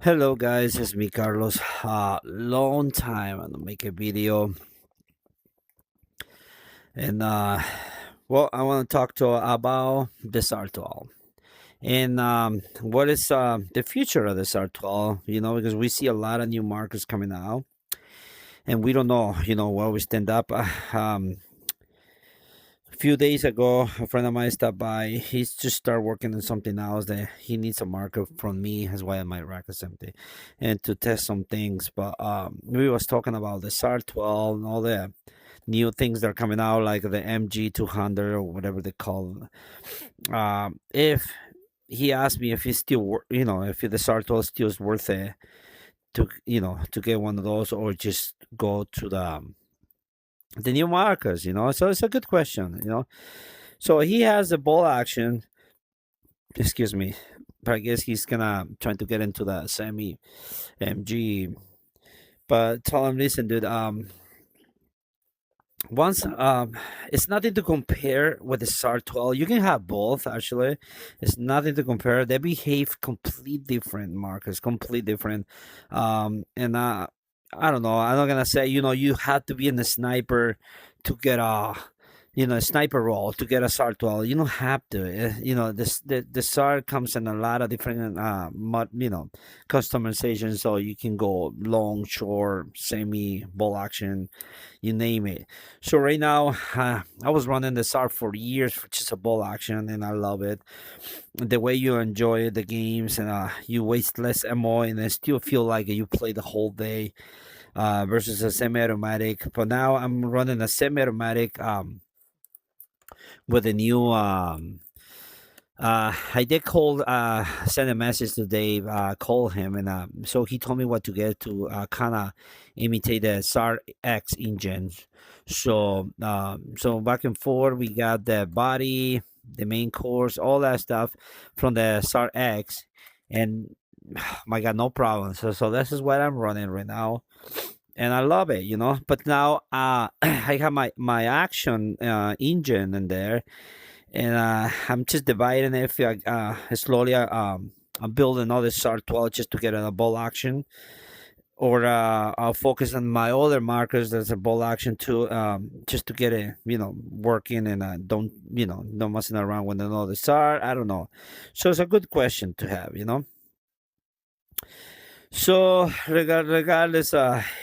Hello guys, it's me Carlos. Long time I don't make a video, and I want to talk to about the SAR-12 and what is the future of the SAR-12. Because we see a lot of new markers coming out, and we don't know, where we stand up. A few days ago, a friend of mine stopped by. He's just started working on something else that he needs a marker from me. That's why my rack is empty, and to test some things. But we was talking about the SAR-12 and all the new things that are coming out, like the MG200 or whatever they call them. If he asked me if it's still, if the SAR-12 still is worth it to get one of those, or just go to the new markers. So it's a good question. So he has a ball action, excuse me, but I guess he's gonna try to get into the semi MG. But tell him, listen, dude. Once it's nothing to compare with the SAR-12. You can have both actually. It's nothing to compare. They behave complete different markers, complete different. And I don't know. I'm not gonna say you have to be in the sniper to get a sniper role to get a SAR-12. You don't have to. The SAR comes in a lot of different customizations, so you can go long, short, semi, ball action, you name it. So right now, I was running the SAR for years, which is a ball action, and I love it. The way you enjoy the games, and you waste less ammo, and I still feel like you play the whole day. Versus a semi-automatic. But now I'm running a semi-automatic. With a new I did call send a message to Dave, call him, and so he told me what to get to kind of imitate the SAR-X engine. So back and forth we got the body, the main course, all that stuff from the SAR-X, and my god, no problem. So this is what I'm running right now, and I love it. But now I have my action engine in there, and I'm just dividing it. Slowly, I'm building another SAR-12 just to get a ball action, or I'll focus on my other markers that's a ball action too, just to get it, working, and don't messing around with another SAR. I don't know. So it's a good question to have. So regardless,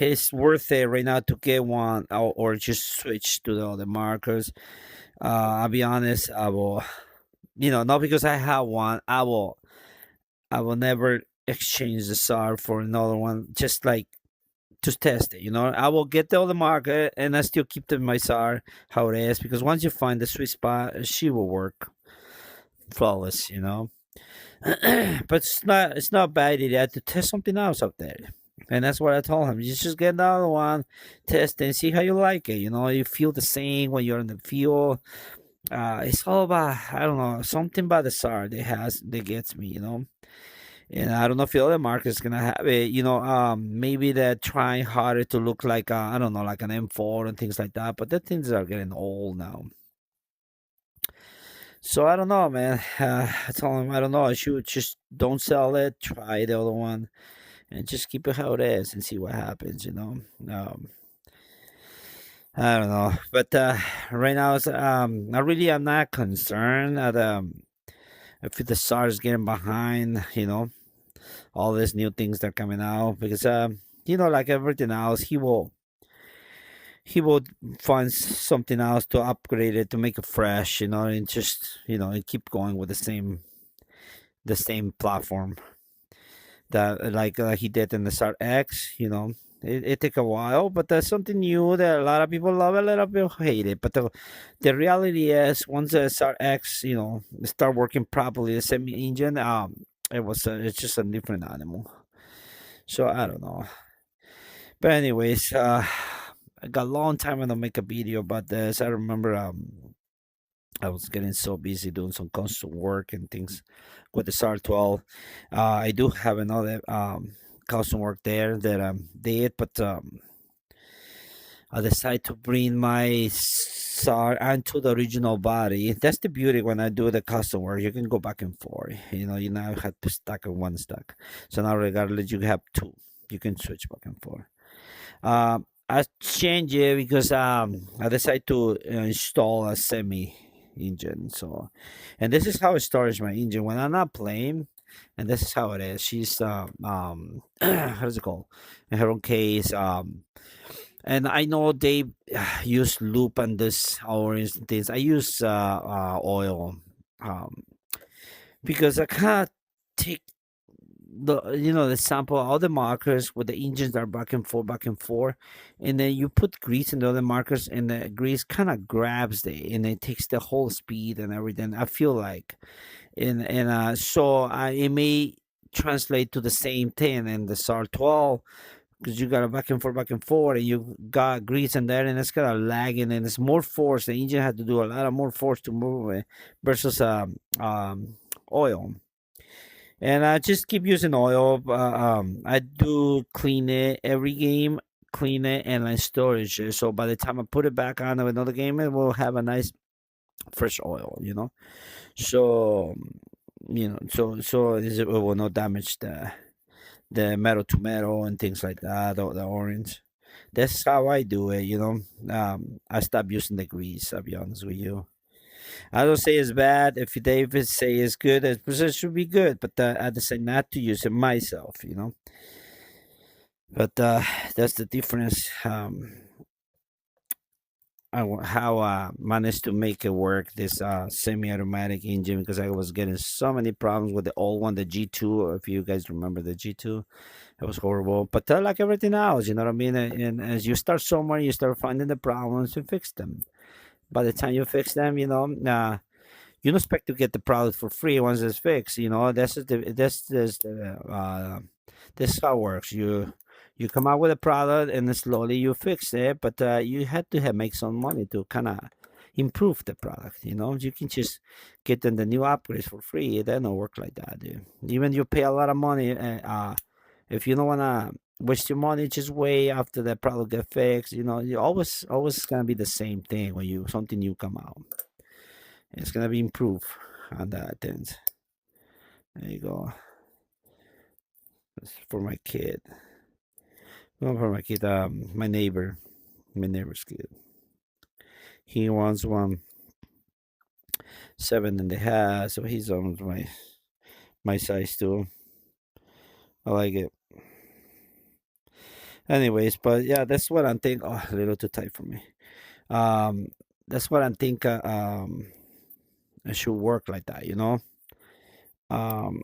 it's worth it right now to get one, or just switch to the other markers. I'll be honest, I will, not because I have one, I will never exchange the SAR for another one, just like to test it. I will get the other market, and I still keep my SAR how it is, because once you find the sweet spot, she will work flawless. But it's not bad idea to test something else out there. And that's what I told him. You just get another one, test and see how you like it. You feel the same when you're in the field. It's all about, I don't know, something about the SAR that gets me. And I don't know if the other market's gonna have it. Maybe they're trying harder to look like I don't know, like an M4 and things like that. But the things are getting old now. So I don't know, man. I told him I don't know. I should just don't sell it. Try the other one, and just keep it how it is and see what happens. I don't know, but right now I really am not concerned that if the SAR is getting behind. All these new things that are coming out, because like everything else, he will find something else to upgrade it, to make it fresh. And just and keep going with the same platform that like he did in the SAR X. It took a while, but that's something new that a lot of people love it, a lot of people hate it. But the reality is, once the SAR X, start working properly, the semi engine, it's just a different animal. So I don't know. But anyways, I got a long time to make a video about this. I remember I was getting so busy doing some custom work and things with the SAR-12. I do have another custom work there that did, but I decided to bring my SAR onto the original body. That's the beauty when I do the custom work. You can go back and forth. You now have to stack in one stack. So now, regardless, you have two. You can switch back and forth. I changed it because I decided to install a semi engine. So, and this is how I storage my engine when I'm not playing. And this is how it is. She's how does it called? In her own case, and I know they use loop on this orange things. I use oil, um, because I can't take the sample all the markers with the engines are back and forth, and then you put grease in the other markers, and the grease kind of grabs and it takes the whole speed and everything. I feel like, it may translate to the same thing in the SAR-12 because you got a back and forth, and you got grease in there, and it's got a lag, and then it's more force. The engine had to do a lot of more force to move it versus oil. And I just keep using oil. I do clean it every game, clean it, and I storage it. So by the time I put it back on another game, it will have a nice fresh oil. So it will not damage the metal to metal and things like that, or the orange. That's how I do it. I stopped using the grease. I'll be honest with you. I don't say it's bad. If David say it's good, it should be good. But I decide not to use it myself. But that's the difference. How I managed to make it work, this semi-automatic engine, because I was getting so many problems with the old one, the G2. If you guys remember the G2, it was horrible. But like everything else, you know what I mean. And as you start somewhere, you start finding the problems and fix them. By the time you fix them, you don't expect to get the product for free once it's fixed. This is how it works. You come out with a product, and then slowly you fix it, but you had to make some money to kind of improve the product. You can just get them the new upgrades for free. It doesn't work like that, dude. Even you pay a lot of money, if you don't wanna waste your money, just wait after the product get fixed. You always gonna be the same thing when something new come out. It's gonna be improved on that end. There you go. That's for my kid. Not for my kid. My neighbor. My neighbor's kid. He wants one 7.5, so he's almost my size too. I like it. Anyways, but yeah, that's what I'm thinking. Oh, a little too tight for me. Um, that's what I'm thinking. It should work like that. Um,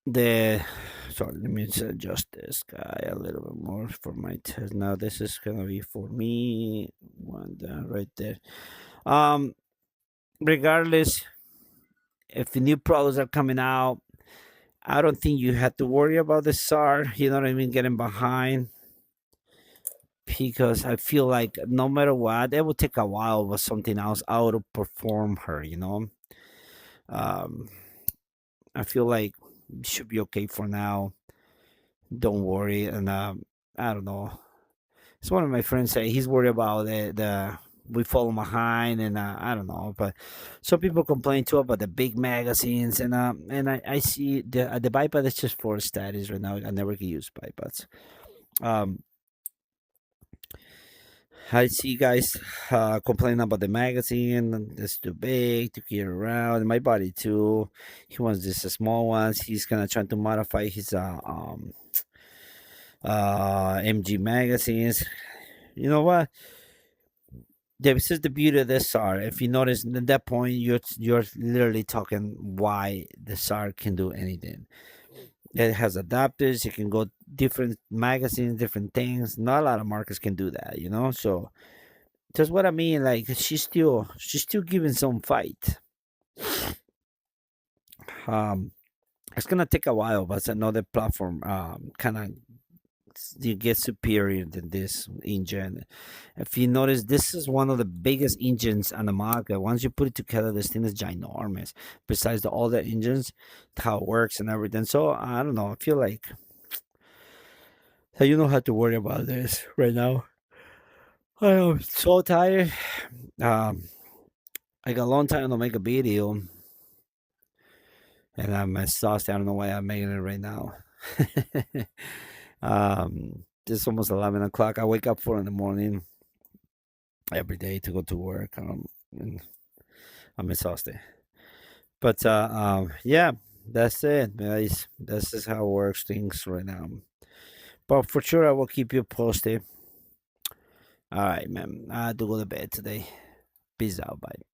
the sorry, let me just adjust this guy a little bit more for my test. Now this is gonna be for me. One down right there. Um, Regardless, if the new products are coming out, I don't think you have to worry about the SAR. You know what I mean? Getting behind, because I feel like no matter what, it will take a while for something else out to perform her. Um, I feel like it should be okay for now. Don't worry. And I don't know. It's one of my friends say he's worried about the we fall behind, and I don't know, but some people complain too about the big magazines, and I see the bipod is just for status right now. I never can use bipods. Um, I see guys complaining about the magazine. And it's too big to carry around. My body too. He wants this small ones. He's gonna try to modify his MG magazines. You know what? This is the beauty of this SAR. If you notice, at that point, you're literally talking why the SAR can do anything. It has adapters. You can go different magazines, different things. Not a lot of markets can do that. So that's what I mean. Like she's still giving some fight. Um, it's gonna take a while, but it's another platform. Kind of you get superior than this engine. If you notice, this is one of the biggest engines on the market. Once you put it together, this thing is ginormous. Besides all the engines, how it works and everything. So I don't know. I feel like So you don't have to worry about this right now. I am so tired. Um, I got a long time to make a video, and I'm exhausted. I don't know why I'm making it right now. It's almost 11 o'clock. I wake up 4 in the morning every day to go to work. And I'm exhausted. But yeah, that's it, guys. This is how it works things right now. But for sure, I will keep you posted. All right, man. I have to go to bed today. Peace out. Bye.